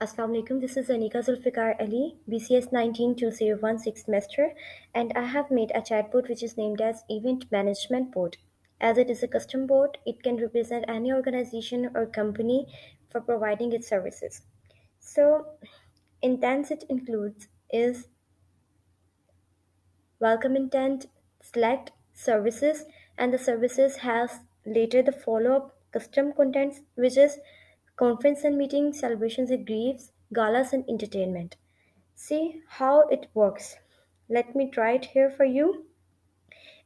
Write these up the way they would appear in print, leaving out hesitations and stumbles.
Assalamu alaikum. This is Anika Zulfikar Ali, BCS 192016 semester, and I have made a chatbot which is named as Event Management Bot. As it is a custom bot, it can represent any organization or company for providing its services. So, intents it includes is welcome intent, select services, and the services has later the follow-up custom contents which is conference and meeting, celebrations and griefs, galas and entertainment. See how it works. Let me try it here for you.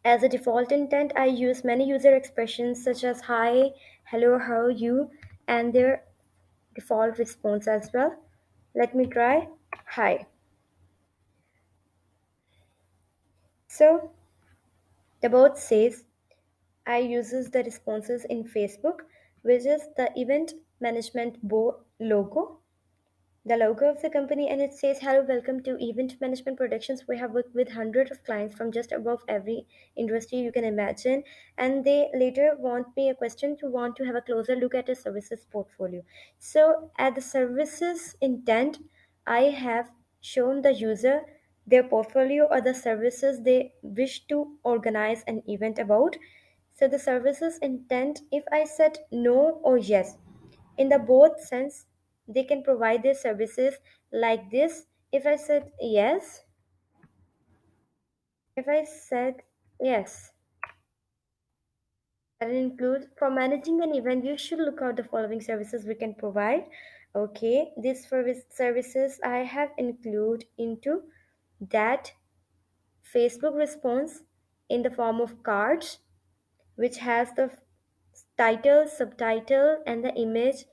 As a default intent, I use many user expressions such as hi, hello, how are you, and their default response as well. Let me try hi. So the bot says I uses the responses in Facebook, which is the event management logo, the logo of the company, and it says hello, welcome to Event Management Productions. We have worked with hundreds of clients from just above every industry you can imagine, and they later want me a question to want to have a closer look at a services portfolio. So at the services intent, I have shown the user their portfolio or the services they wish to organize an event about. So the services intent, if I said no or yes, in the both sense, they can provide their services like this. If I said yes, if I said yes, that includes for managing an event, you should look out the following services we can provide. Okay, these services I have include into that Facebook response in the form of cards which has the title, subtitle, and the image,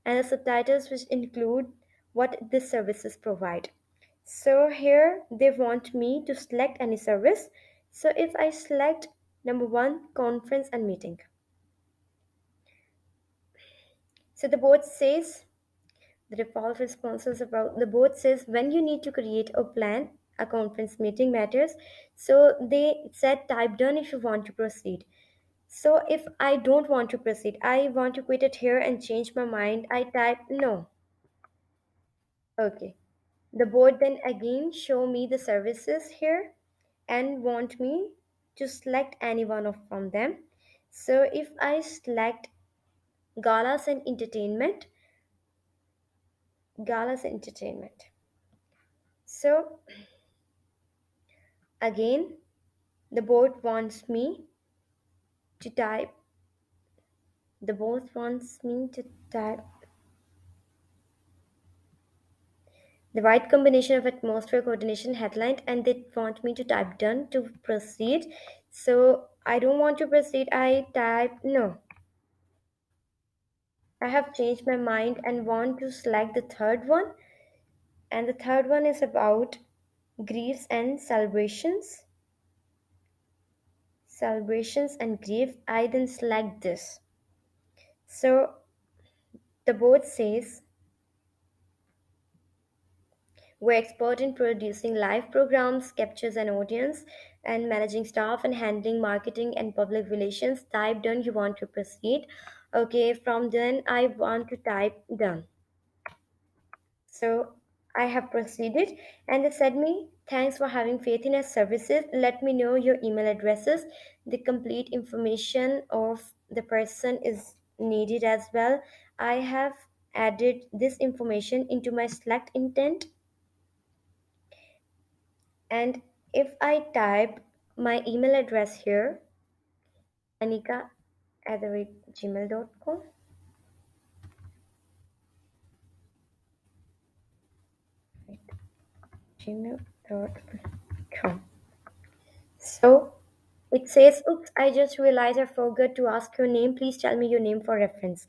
and the subtitles which include what the services provide. So here they want me to select any service. So if I select number one, conference and meeting. So the board says the default responses about the board says when you need to create or plan a conference meeting matters. So they said type done if you want to proceed. So if I don't want to proceed, I want to quit it here and change my mind, I type no. Okay. The board then again show me the services here and want me to select any one of from them. So if I select galas and entertainment, galas and entertainment. So again, the board wants me to type, the board wants me to type the right combination of atmosphere coordination headline, and they want me to type done to proceed. So I don't want to proceed, I type no. I have changed my mind and want to select the third one, and the third one is about griefs and celebrations and grief. I then select this. So the board says we're expert in producing live programs, captures an audience, and managing staff and handling marketing and public relations. Type done, you want to proceed. Okay, from then I want to type done. So I have proceeded, and they said me, thanks for having faith in our services. Let me know your email addresses. The complete information of the person is needed as well. I have added this information into my select intent, and if I type my email address here, anika@gmail.com, gmail.com. So it says, oops, I just realized I forgot to ask your name. Please tell me your name for reference.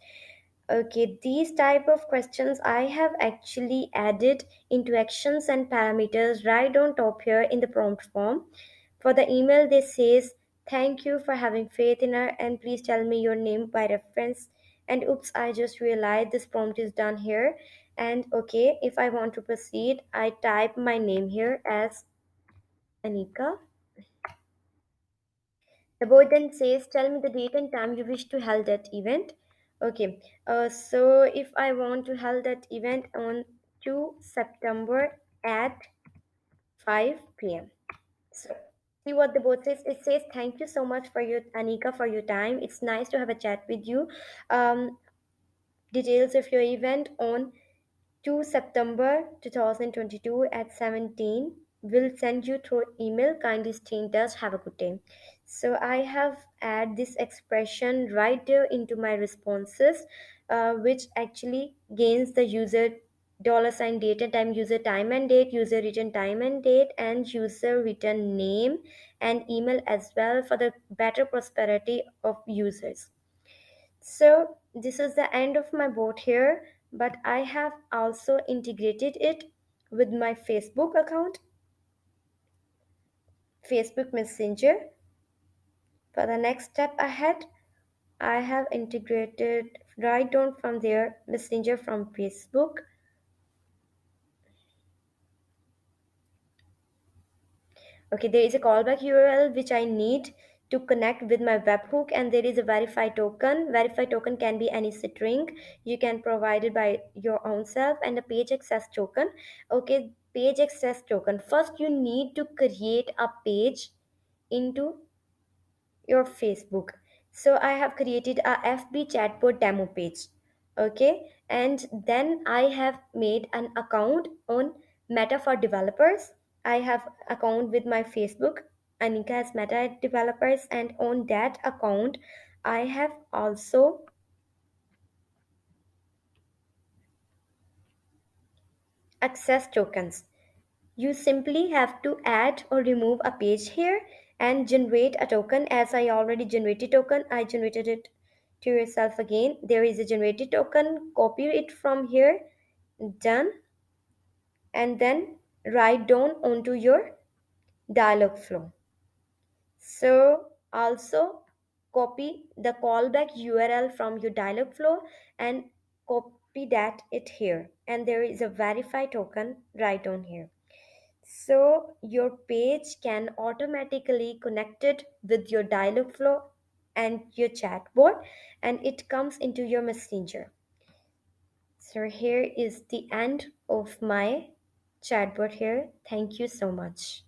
Okay, these type of questions I have actually added into actions and parameters right on top here in the prompt form. For the email, this says, thank you for having faith in her and please tell me your name by reference. And oops, I just realized this prompt is done here. And okay, if I want to proceed, I type my name here as Anika. The board then says, tell me the date and time you wish to hold that event. Okay, so if I want to hold that event on 2 September at 5 p.m. So, see what the bot says. It says, "Thank you so much for your Anika for your time. It's nice to have a chat with you. Um, Details of your event on 2 September 2022 at 17 will send you through email. Kindly stay in touch. Have a good day." So I have add this expression right there into my responses, which actually gains the user dollar sign date and time, user time and date, user written time and date, and user written name and email as well for the better prosperity of users. So this is the end of my bot here, but I have also integrated it with my Facebook account, Facebook Messenger. For the next step ahead, I have integrated right down from there Messenger from Facebook. Okay, there is a callback URL which I need to connect with my webhook, and there is a verify token. Verify token can be any string. You can provide it by your own self, and a page access token. Okay, page access token. First, you need to create a page into your Facebook. So I have created a FB chatbot demo page. Okay, and then I have made an account on Meta for developers. I have account with my Facebook, Anika as Meta developers, and on that account, I have also access tokens. You simply have to add or remove a page here and generate a token. As I already generated token, I generated it to yourself again. There is a generated token, copy it from here, done, and then write down onto your dialog flow. So also copy the callback URL from your dialog flow and copy that it here. And there is a verify token right on here. So your page can automatically connect it with your Dialogflow and your chatbot, and it comes into your messenger. So here is the end of my chatbot here. Thank you so much.